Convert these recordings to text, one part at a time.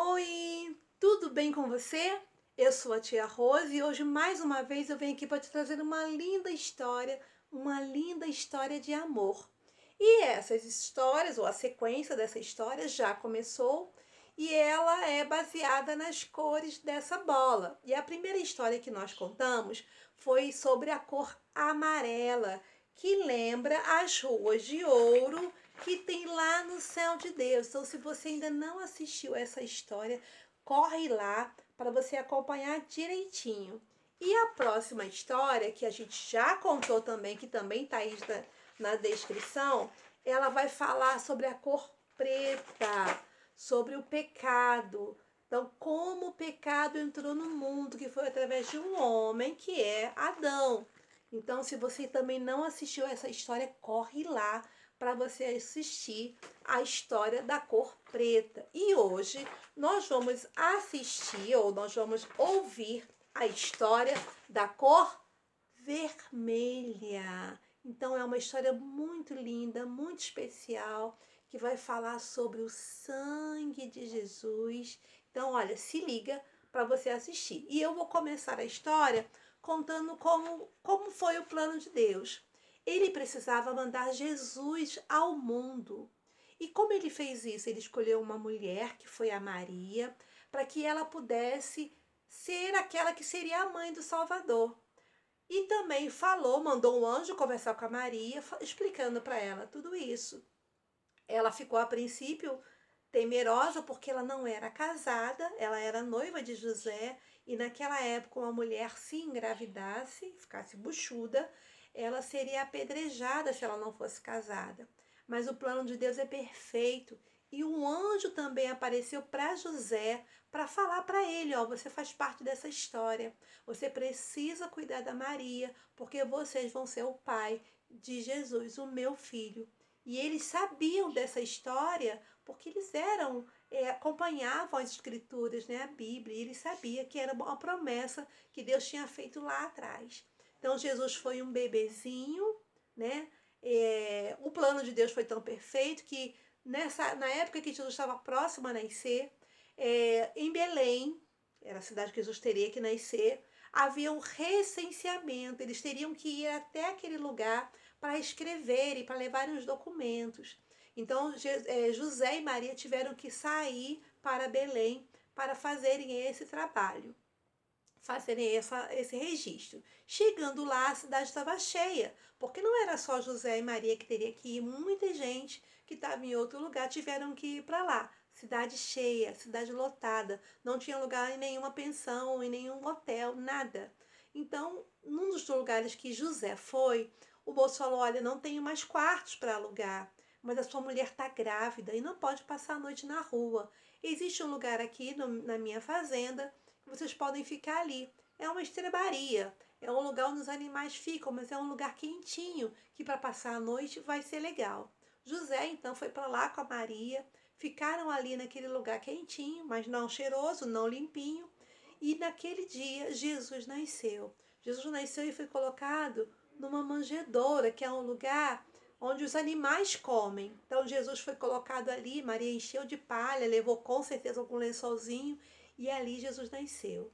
Oi, tudo bem com você? Eu sou a tia Rose e hoje mais uma vez eu venho aqui para te trazer uma linda história de amor. E essas histórias, ou a sequência dessa história já começou e ela é baseada nas cores dessa bola. E a primeira história que nós contamos foi sobre a cor amarela, que lembra as ruas de ouro que tem lá no céu de Deus. Então, se você ainda não assistiu essa história, corre lá para você acompanhar direitinho. E a próxima história, que a gente já contou também, que também está aí na descrição, ela vai falar sobre a cor preta, sobre o pecado. Então, como o pecado entrou no mundo, que foi através de um homem, que é Adão. Então, se você também não assistiu essa história, corre lá para você assistir a história da cor preta. E hoje nós vamos assistir ou nós vamos ouvir a história da cor vermelha. Então é uma história muito linda, muito especial, que vai falar sobre o sangue de Jesus. Então, olha, se liga para você assistir. E eu vou começar a história contando como foi o plano de Deus. Ele precisava mandar Jesus ao mundo. E como ele fez isso? Ele escolheu uma mulher, que foi a Maria, para que ela pudesse ser aquela que seria a mãe do Salvador. E também mandou um anjo conversar com a Maria, explicando para ela tudo isso. Ela ficou a princípio temerosa porque ela não era casada, ela era noiva de José, e naquela época uma mulher se engravidasse, ficasse buchuda, ela seria apedrejada se ela não fosse casada. Mas o plano de Deus é perfeito. E um anjo também apareceu para José, para falar para ele, ó, você faz parte dessa história. Você precisa cuidar da Maria, porque vocês vão ser o pai de Jesus, o meu filho. E eles sabiam dessa história porque eles acompanhavam as escrituras, né, a Bíblia, e eles sabiam que era uma promessa que Deus tinha feito lá atrás. Então Jesus foi um bebezinho, né? O plano de Deus foi tão perfeito que na época que Jesus estava próximo a nascer, em Belém, era a cidade que Jesus teria que nascer, havia um recenseamento, eles teriam que ir até aquele lugar para escrever e para levarem os documentos. Então, José e Maria tiveram que sair para Belém para fazerem esse trabalho, fazerem esse registro. Chegando lá, a cidade estava cheia, porque não era só José e Maria que teria que ir, muita gente que estava em outro lugar tiveram que ir para lá. Cidade cheia, cidade lotada, não tinha lugar em nenhuma pensão, em nenhum hotel, nada. Então, num dos lugares que José foi, o moço falou: olha, não tenho mais quartos para alugar, mas a sua mulher está grávida e não pode passar a noite na rua. Existe um lugar aqui na minha fazenda, vocês podem ficar ali. É uma estrebaria, é um lugar onde os animais ficam, mas é um lugar quentinho, que para passar a noite vai ser legal. José então foi para lá com a Maria, ficaram ali naquele lugar quentinho, mas não cheiroso, não limpinho. E naquele dia Jesus nasceu. Jesus nasceu e foi colocado numa manjedoura, que é um lugar onde os animais comem. Então Jesus foi colocado ali, Maria encheu de palha, levou com certeza algum lençolzinho, e ali Jesus nasceu.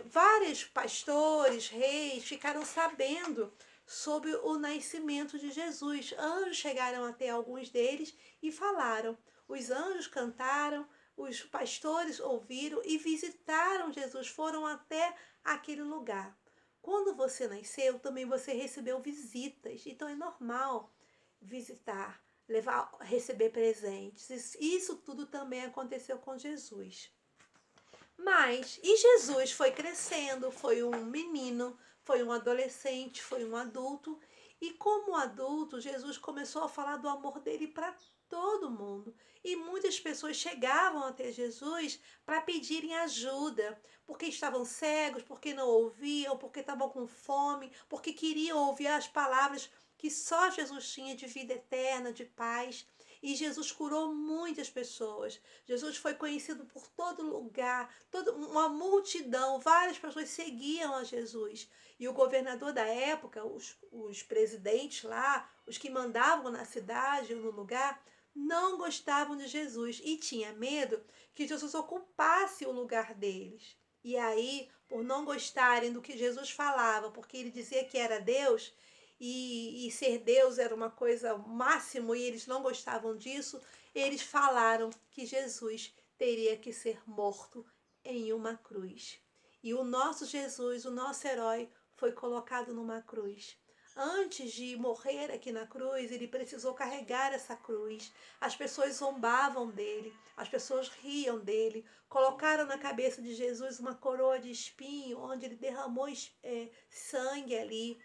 Vários pastores, reis ficaram sabendo sobre o nascimento de Jesus. Anjos chegaram até alguns deles e falaram. Os anjos cantaram, os pastores ouviram e visitaram Jesus, foram até aquele lugar. Quando você nasceu, também você recebeu visitas, então é normal visitar, receber presentes. Isso tudo também aconteceu com Jesus. E Jesus foi crescendo, foi um menino, foi um adolescente, foi um adulto. E como adulto, Jesus começou a falar do amor dele para todo mundo. E muitas pessoas chegavam até Jesus para pedirem ajuda, porque estavam cegos, porque não ouviam, porque estavam com fome, porque queriam ouvir as palavras que só Jesus tinha de vida eterna, de paz. E Jesus curou muitas pessoas. Jesus foi conhecido por todo lugar, uma multidão, várias pessoas seguiam a Jesus. E o governador da época, os presidentes lá, os que mandavam na cidade ou no lugar, não gostavam de Jesus e tinha medo que Jesus ocupasse o lugar deles. E aí, por não gostarem do que Jesus falava, porque ele dizia que era Deus, e ser Deus era uma coisa máximo e eles não gostavam disso, eles falaram que Jesus teria que ser morto em uma cruz. E o nosso Jesus, o nosso herói, foi colocado numa cruz. Antes de morrer aqui na cruz, ele precisou carregar essa cruz. As pessoas zombavam dele, as pessoas riam dele, colocaram na cabeça de Jesus uma coroa de espinho, onde ele derramou sangue ali.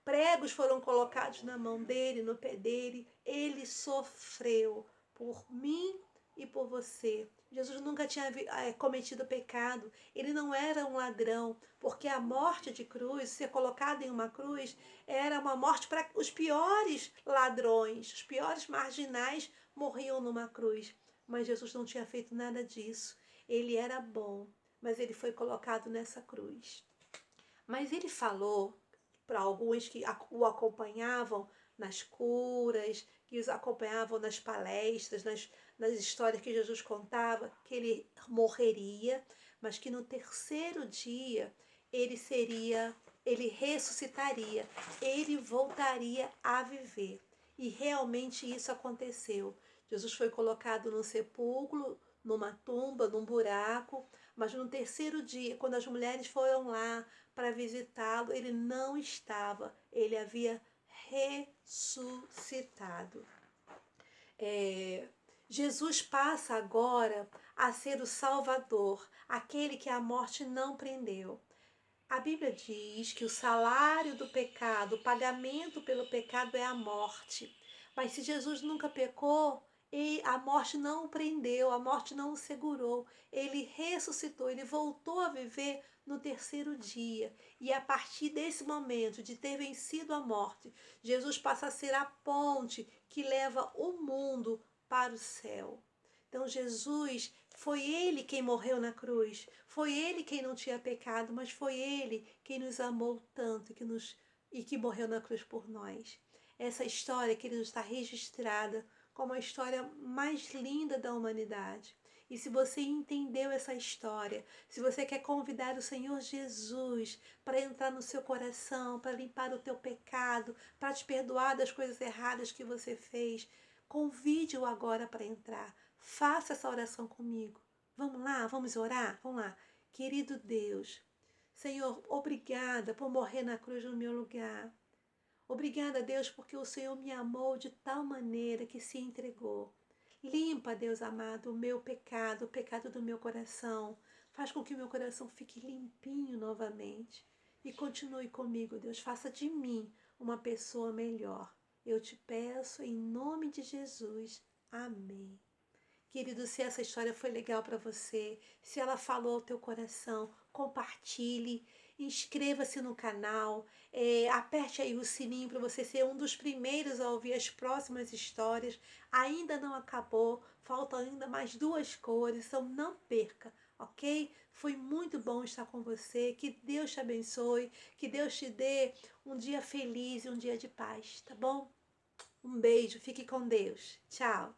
Pregos foram colocados na mão dele, no pé dele. Ele sofreu por mim e por você. Jesus nunca tinha cometido pecado. Ele não era um ladrão, porque a morte de cruz, ser colocado em uma cruz, era uma morte para os piores ladrões, os piores marginais morriam numa cruz. Mas Jesus não tinha feito nada disso. Ele era bom, mas ele foi colocado nessa cruz. Mas ele falou para alguns que o acompanhavam nas curas, que os acompanhavam nas palestras, nas histórias que Jesus contava, que ele morreria, mas que no terceiro dia ele ressuscitaria, ele voltaria a viver. E realmente isso aconteceu. Jesus foi colocado num sepulcro, numa tumba, num buraco, mas no terceiro dia, quando as mulheres foram lá para visitá-lo, ele não estava, ele havia ressuscitado. Jesus passa agora a ser o Salvador, aquele que a morte não prendeu. A Bíblia diz que o salário do pecado, o pagamento pelo pecado é a morte. Mas se Jesus nunca pecou, e a morte não o prendeu, a morte não o segurou. Ele ressuscitou, ele voltou a viver no terceiro dia. E a partir desse momento de ter vencido a morte, Jesus passa a ser a ponte que leva o mundo para o céu. Então Jesus, foi ele quem morreu na cruz, foi ele quem não tinha pecado, mas foi ele quem nos amou tanto e que morreu na cruz por nós. Essa história, querido, está registrada como a história mais linda da humanidade. E se você entendeu essa história, se você quer convidar o Senhor Jesus para entrar no seu coração, para limpar o teu pecado, para te perdoar das coisas erradas que você fez, convide-o agora para entrar. Faça essa oração comigo. Vamos lá, vamos orar? Vamos lá. Querido Deus, Senhor, obrigada por morrer na cruz no meu lugar. Obrigada, Deus, porque o Senhor me amou de tal maneira que se entregou. Limpa, Deus amado, o meu pecado, o pecado do meu coração. Faz com que o meu coração fique limpinho novamente. E continue comigo, Deus. Faça de mim uma pessoa melhor. Eu te peço em nome de Jesus. Amém. Querido, se essa história foi legal para você, se ela falou ao teu coração, compartilhe, inscreva-se no canal, aperte aí o sininho para você ser um dos primeiros a ouvir as próximas histórias. Ainda não acabou, faltam ainda mais 2 cores, então não perca, ok? Foi muito bom estar com você, que Deus te abençoe, que Deus te dê um dia feliz e um dia de paz, tá bom? Um beijo, fique com Deus. Tchau.